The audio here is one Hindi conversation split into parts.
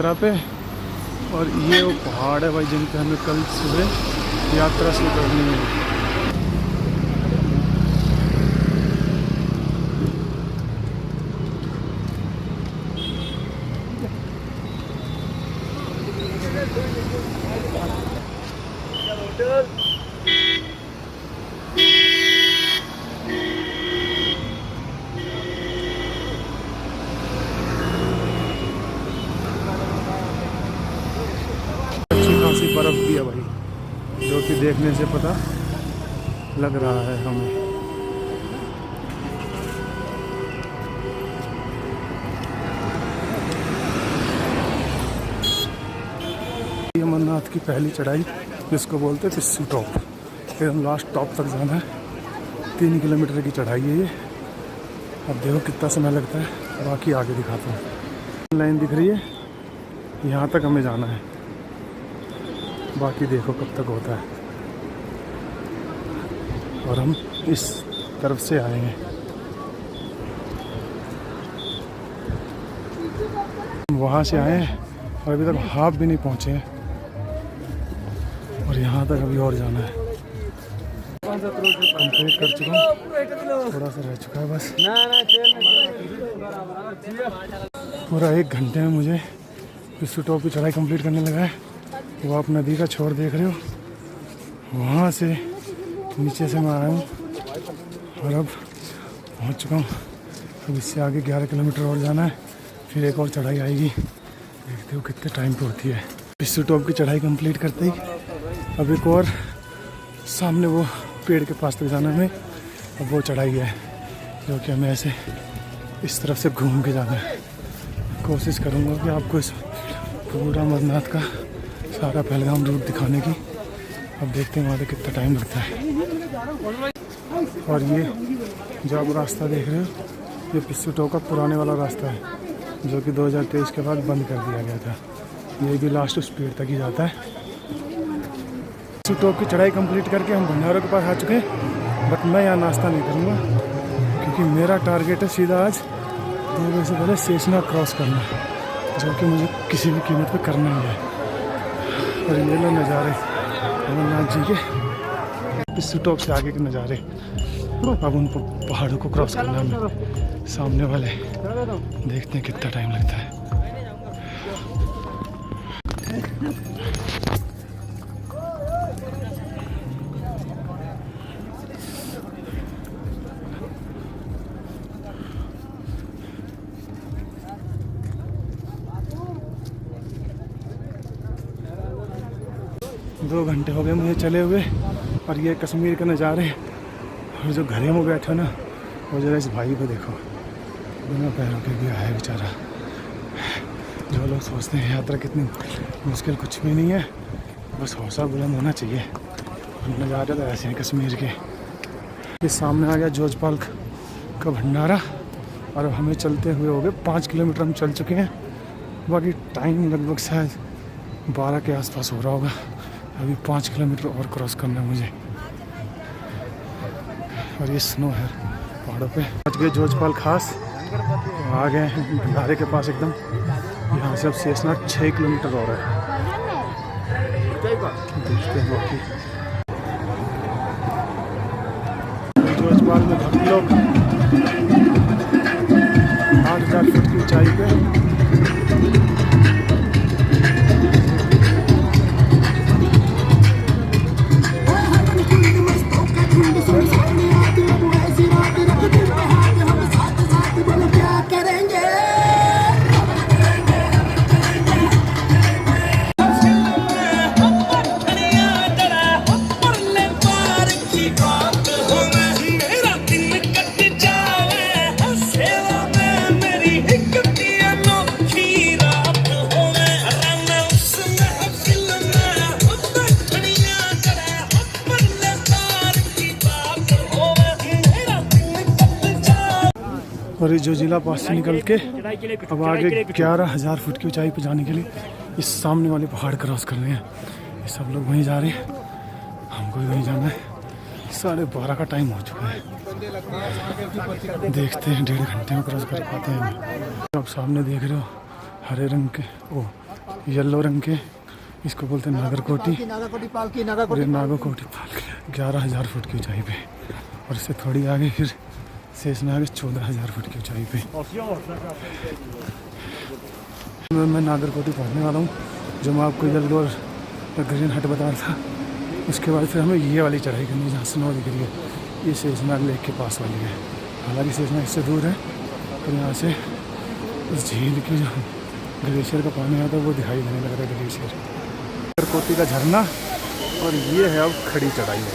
यात्रा पे। और ये वो पहाड़ है भाई जिन पे हमें कल सुबह यात्रा शुरू करनी है। अच्छी खासी बर्फ भी है भाई, जो कि देखने से पता लग रहा है हमें। अमरनाथ की पहली चढ़ाई जिसको बोलते हैं पिस्सू टॉप, एकदम लास्ट टॉप तक जाना है। 3 किलोमीटर की चढ़ाई है ये। अब देखो कितना समय लगता है, बाकी आगे दिखाता हूँ। लाइन दिख रही है, यहाँ तक हमें जाना है, बाकी देखो कब तक होता है। और हम इस तरफ से आए हैं, वहाँ से आए हैं और अभी तक हाफ भी नहीं पहुँचे हैं और यहाँ तक अभी और जाना है। कंप्लीट कर चुका हूँ, थोड़ा सा रह चुका है बस। पूरा 1 घंटे में मुझे पिस्सू टॉप की चढ़ाई कंप्लीट करने लगा है। वो आप नदी का छोर देख रहे हो, वहाँ से नीचे से मैं आया हूँ और अब पहुँच चुका हूँ। अब इससे आगे 11 किलोमीटर और जाना है, फिर एक और चढ़ाई आएगी। देखते हो कितने टाइम पे होती है। पिस्सू टॉप की चढ़ाई कंप्लीट करते ही अब एक और सामने वो पेड़ के पास तक जाना है हमें। अब वो चढ़ाई है जो कि हमें ऐसे इस तरफ से घूम के जाना है। कोशिश करूँगा कि आपको इस पूरा अमरनाथ का सारा पहलगाम रूट दिखाने की। अब देखते हैं वहाँ से कितना टाइम लगता है। और ये जो आप रास्ता देख रहे हो, ये पिस्सू टॉप का पुराने वाला रास्ता है जो कि 2023 के बाद बंद कर दिया गया था। ये भी लास्ट उस पेड़ तक ही जाता है। पिस्सू टॉप की चढ़ाई कंप्लीट करके हम भंडारों के पास आ चुके हैं, बट मैं यहाँ नाश्ता नहीं करूँगा क्योंकि मेरा टारगेट है सीधा आज 2 बजे से पहले शेषनाग क्रॉस करना, जो कि मुझे किसी भी कीमत पे करना ही है। और ये लो नज़ारे अमरनाथ जी के पिस्सू टॉप से आगे के नज़ारे। अब उन पहाड़ों को क्रॉस करना है सामने वाले। देखते हैं कितना टाइम लगता है। दो घंटे हो गए मुझे चले हुए और ये कश्मीर के नज़ारे। और जो घरे में बैठे ना, वो जरा इस भाई को देखो, बिना पैरों के भी आया बेचारा। जो लोग सोचते हैं यात्रा कितनी मुश्किल, कुछ भी नहीं है, बस हौसला बुलंद होना चाहिए। नज़ारे तो ऐसे हैं कश्मीर के। ये सामने आ गया जोजपाल का भंडारा और अब हमें चलते हुए हो गए 5 किलोमीटर हम चल चुके हैं। बाकी टाइम लगभग शायद 12 के आसपास हो रहा होगा। अभी 5 किलोमीटर और क्रॉस करना है मुझे। और ये स्नो है पहाड़ों पे। पहुंच गए जोजपाल खास, आ गए हैं भंडारे के पास एकदम। यहाँ से अब शेषनाग 6 किलोमीटर और है। देखते हैं बाकी जोजपाल में भक्त लोग 8000 फुट की ऊंचाई पे। और जो जिला पास से निकल के अब आगे 11,000 फुट की ऊंचाई पर जाने के लिए इस सामने वाले पहाड़ क्रॉस कर रहे हैं। ये सब लोग वहीं जा रहे हैं, हमको भी वहीं जाना है। 12:30 का टाइम हो चुका है। देखते हैं 1.5 घंटे में क्रॉस कर पाते हैं। आप सामने देख रहे हो हरे रंग के येलो रंग के, इसको बोलते हैं नागरकोटी। नागाकोटी पालकी नागरकोटी पालकी 11,000 फुट की ऊंचाई पे, और इससे थोड़ी आगे फिर शेषनाग 14,000 फुट की ऊंचाई पे। मैं नागरकोटी पहुंचने वाला हूँ, जो मैं आपको येलो और ग्रीन हट बता रहा था। उसके बाद फिर हमें ये वाली चढ़ाई करनी है जहाँ स्नो दिख रही है, ये शेषनाग लेक के पास वाली है। हालांकि शेषनाग इससे दूर है, पर यहाँ से उस झील की जो ग्लेशियर का पानी आता है वो दिखाई देने लग रहा है, ग्लेशियर। नागरकोटी का झरना, और ये है अब खड़ी चढ़ाई है।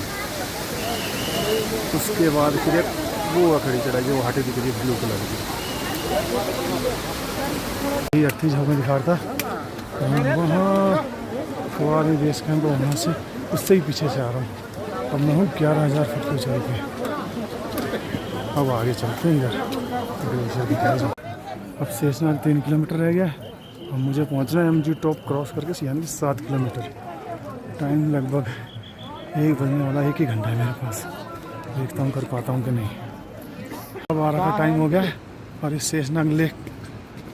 उसके बाद फिर एक वो खड़ी चढ़ाई जो हाटे दिख रही है ब्लू कलर की, ये अर्थी जो मैं दिखा रहा था वहाँ फुवारी बेस कैंप, वहाँ से उससे ही पीछे से आ रहा हूँ। अब मैं हूँ 11,000 फुट की ऊंचाई पे। अब आगे चलते हैं इधर ग्लेशियर दिखाई जो। अब शेषनाग 3 किलोमीटर रह गया। अब मुझे पहुँचना है MG टॉप क्रॉस करके, यानी 7 किलोमीटर। टाइम लगभग 1 बजने वाला, 1 ही घंटा है मेरे पास। देखता हूँ कर पाता हूँ कि नहीं। अब 12 का टाइम हो गया है और इस शेषनाग लेक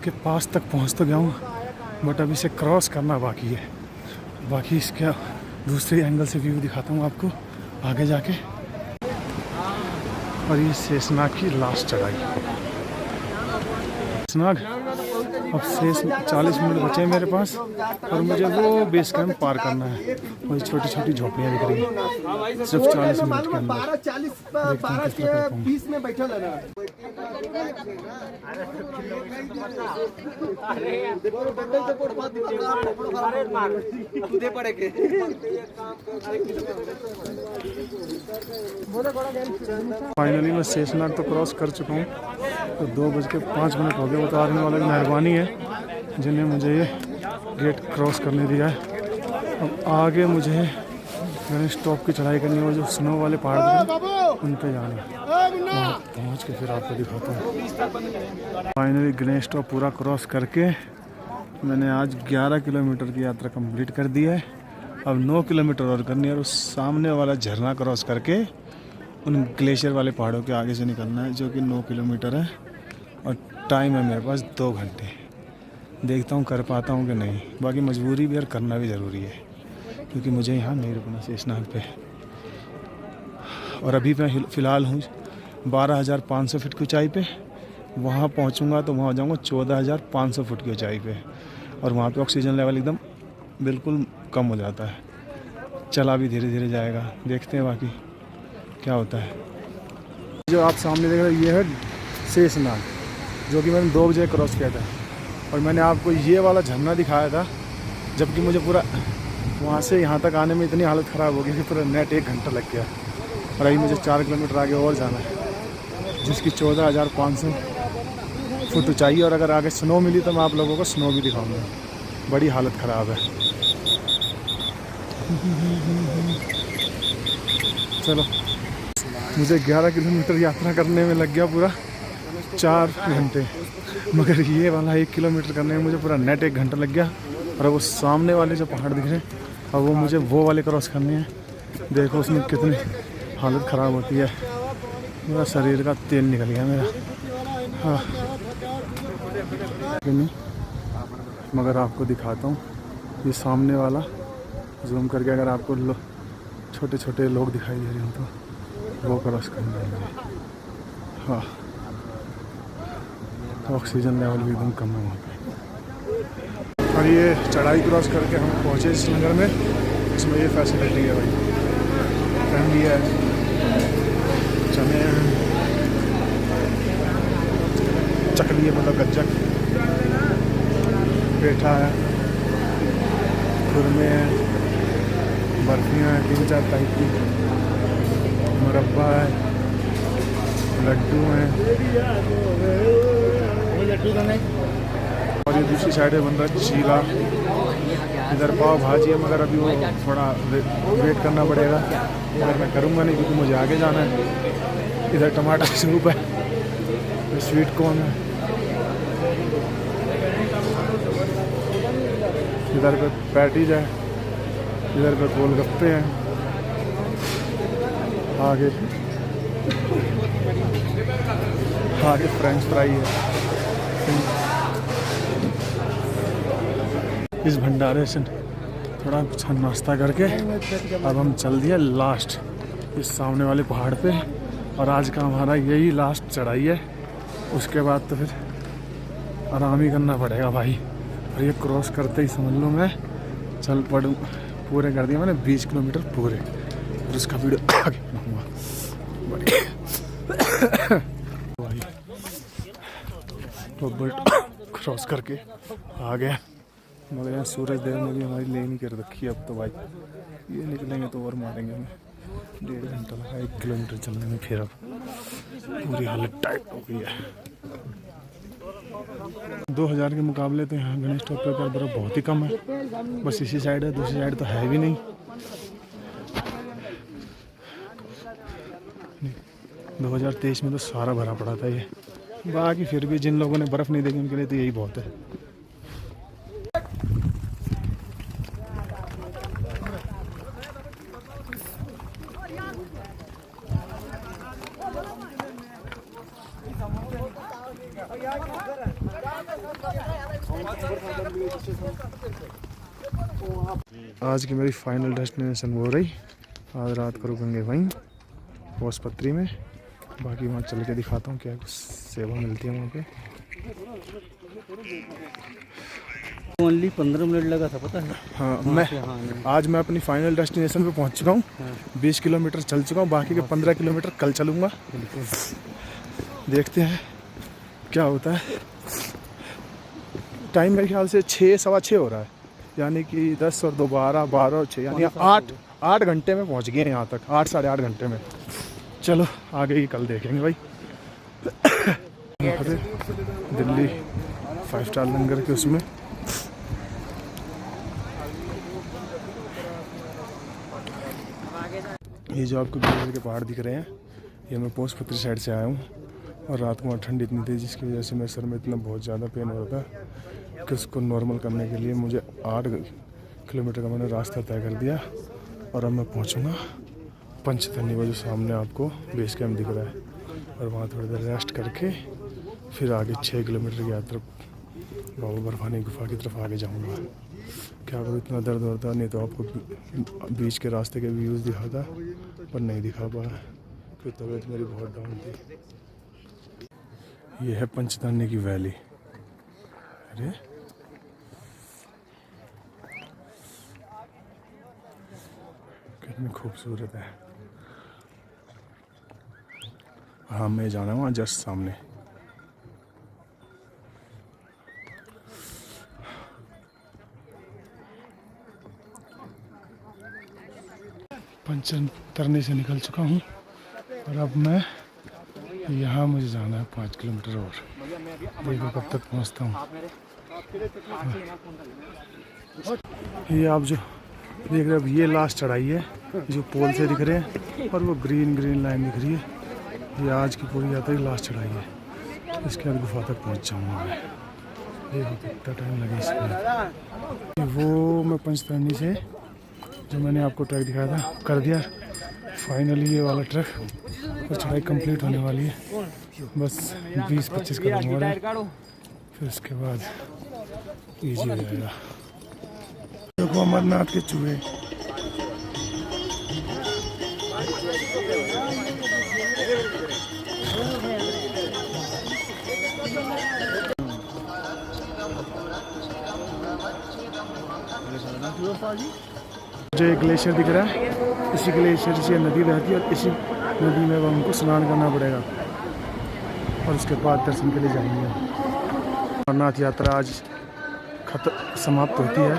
के पास तक पहुँच तो गया हूँ, बट अभी इसे क्रॉस करना बाकी है। बाकी इसके दूसरे एंगल से व्यू दिखाता हूँ आपको आगे जाके। और ये शेषनाग की लास्ट चढ़ाई। शेषनाग अब शेष 40 मिनट बचे हैं मेरे पास, और मुझे वो बेस कैंप पार करना है। वही छोटी छोटी झोपड़ियाँ दिख रही हैं सिर्फ 40 मिनट के अंदर। देखते हैं किस तरह कर पाऊँगा। फाइनली मैं शेषनाग तो क्रॉस कर चुका हूँ, तो 2:05 हो गए। वो तो आर्मी वालों की मेहरबानी है जिन्हें मुझे ये गेट क्रॉस करने दिया है। अब आगे मुझे गणेश टॉप की चढ़ाई करनी है, वो जो स्नो वाले पहाड़ उन पे जाना है। पहुँच के फिर आपको दिखाता हूँ। फाइनली गणेश टॉप पूरा क्रॉस करके मैंने आज 11 किलोमीटर की यात्रा कंप्लीट कर दी है। अब 9 किलोमीटर और करनी है, और उस सामने वाला झरना क्रॉस करके उन ग्लेशियर वाले पहाड़ों के आगे से निकलना है, जो कि 9 किलोमीटर है। और टाइम है मेरे पास 2 घंटे। देखता हूँ कर पाता हूँ कि नहीं। बाकी मजबूरी भी और करना भी ज़रूरी है, क्योंकि मुझे यहाँ नहीं रुकना शेषनाग पे। और अभी मैं फ़िलहाल हूँ 12,500 फुट की ऊंचाई पे। वहाँ पहुँचूँगा तो वहाँ हो जाऊँगा 14,500 फुट की ऊंचाई पे, और वहाँ पे ऑक्सीजन लेवल एकदम बिल्कुल कम हो जाता है। चला भी धीरे धीरे जाएगा, देखते हैं बाकी क्या होता है। जो आप सामने देख रहे हैं ये है शेषनाग, जो कि मैंने 2 बजे क्रॉस किया था। और मैंने आपको ये वाला झरना दिखाया था, जबकि मुझे पूरा वहाँ से यहाँ तक आने में इतनी हालत ख़राब हो गई कि पूरा नेट 1 घंटा लग गया। और अभी मुझे 4 किलोमीटर आगे और जाना है, जिसकी 14,500 फुट ऊँचाई है। और अगर आगे स्नो मिली तो मैं आप लोगों को स्नो भी दिखाऊँगा। बड़ी हालत ख़राब है। चलो, मुझे 11 किलोमीटर यात्रा करने में लग गया पूरा 4 घंटे, मगर ये वाला 1 किलोमीटर करने में मुझे पूरा नेट 1 घंटा लग गया। और वो सामने वाले जो पहाड़ दिख रहे हैं, अब वो मुझे वो वाले क्रॉस करने हैं। देखो उसमें कितनी हालत ख़राब होती है। मेरा शरीर का तेल निकल गया मेरा। हाँ, मगर आपको दिखाता हूँ ये सामने वाला जूम करके। अगर आपको छोटे छोटे लोग दिखाई दे रहे हो तो वो क्रॉस करने लगे। हाँ, ऑक्सीजन लेवल भी एकदम कम है वहाँ पे। और ये चढ़ाई क्रॉस करके हम पहुँचे इस नगर में। इसमें ये फैसिलिटी है भाई, कैंडी है, चने हैं, चकली है मतलब गज्जक, पेठा है, खुरमे हैं, बर्फियाँ हैं 3-4 टाइप की, मुरब्बा है, लड्डू हैं। और ये दूसरी साइड में बन रहा है चीला। इधर पाव भाजी है, मगर अभी वो थोड़ा वेट करना पड़ेगा। मगर मैं करूँगा नहीं, क्योंकि मुझे आगे जाना है। इधर टमाटर सूप है, स्वीट कॉर्न है, इधर पे पैटीज है, इधर पे गोलगप्पे हैं, आगे फ्रेंच फ्राई है। इस भंडारे से थोड़ा अच्छा नाश्ता करके अब हम चल दिए लास्ट इस सामने वाले पहाड़ पे। और आज का हमारा यही लास्ट चढ़ाई है, उसके बाद तो फिर आराम ही करना पड़ेगा भाई। और ये क्रॉस करते ही समझ लो मैं चल पड़ूँ, पूरे कर दिया मैंने 20 किलोमीटर पूरे। और उसका वीडियो आगे बनाऊंगा भाई। तो बट क्रॉस करके आ गया, मगर यहाँ सूरज देव ने भी हमारी लेन ही कर रखी है। अब तो भाई ये निकलेंगे तो और मारेंगे हमें। 1.5 घंटा लगा 1 किलोमीटर चलने में, फिर अब पूरी हालत टाइट हो गई है। 2000 के मुकाबले तो यहाँ गणेश टॉप पर बर्फ बहुत ही कम है, बस इसी साइड है, दूसरी साइड तो है भी नहीं। 2023 में तो सारा भरा पड़ा था ये, बाकी फिर भी जिन लोगों ने बर्फ़ नहीं देखी उनके लिए तो यही बहुत है। आज की मेरी फाइनल डेस्टिनेशन वो रही, आज रात को रुकेंगे वहीं पोसपत्री में। बाकी वहाँ चल के दिखाता हूँ क्या कुछ सेवा मिलती है वहाँ पे। ओनली 15 मिनट लगा था पता है। हाँ, आज मैं अपनी फाइनल डेस्टिनेशन पे पहुँच चुका हूँ। 20 किलोमीटर चल चुका हूँ, बाकी के 15 किलोमीटर कल चलूँगा। देखते हैं क्या होता है। टाइम मेरे ख्याल से 6 सवा 6 हो रहा है, यानी कि 10 और 2 12 12 और 6 यानी 8 घंटे में पहुँच गए यहाँ तक, 8 साढ़े 8 घंटे में। चलो आगे की कल देखेंगे भाई। दिल्ली 5 स्टार लंगर के उसमें ये जो आपको बेलर के पहाड़ दिख रहे हैं, ये मैं पोसपत्री साइड से आया हूँ। और रात को वहाँ ठंड इतनी थी जिसकी वजह से मेरे सर में इतना बहुत ज़्यादा पेन हो रहा था कि उसको नॉर्मल करने के लिए मुझे 8 किलोमीटर का मैंने रास्ता तय कर दिया। और अब मैं पहुँचूँगा पंचतनी, वो जो सामने आपको बेस कैंप दिख रहा है। और वहाँ थोड़ी देर रेस्ट करके फिर आगे 6 किलोमीटर की यात्रा बाबा बर्फानी गुफा की तरफ आगे जाऊँगा। क्या करूँ, इतना दर्द होता, नहीं तो आपको बीच के रास्ते के व्यूज़ दिखाता पर नहीं दिखा पाया क्योंकि तबीयत मेरी बहुत डाउन थी। ये है पंचतनी की वैली। अरे कितनी खूबसूरत है। हाँ, मैं जाना वहाँ जस्ट सामने। पंचतनी से निकल चुका हूँ और अब मैं यहाँ मुझे जाना है 5 किलोमीटर और। देखो कब तक पहुँचता हूँ। ये आप जो देख रहे हो ये लास्ट चढ़ाई है, जो पोल से दिख रहे हैं, और वो ग्रीन लाइन दिख रही है। ये आज की पूरी यात्रा की लास्ट चढ़ाई है। इसके बाद गुफा तक पहुँच जाऊँगा मैं। देखो कितना टाइम लगे इसमें। वो मैं पंचतनी से जो मैंने आपको ट्रैक दिखाया था कर दिया फाइनली, ये वाला ट्रैक और चढ़ाई कंप्लीट होने वाली है। बस 20-25 कदम और है, फिर उसके बाद ईजी हो जाएगा। देखो अमरनाथ के चूहे। जो एक ग्लेशियर दिख रहा है, इसी ग्लेशियर से नदी बहती है और इसी नदी में हमको स्नान करना पड़ेगा और उसके बाद दर्शन के लिए जाएंगे। अमरनाथ यात्रा आज समाप्त होती है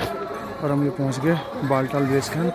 और हम ये पहुंच गए बालटाल बेस कैंप।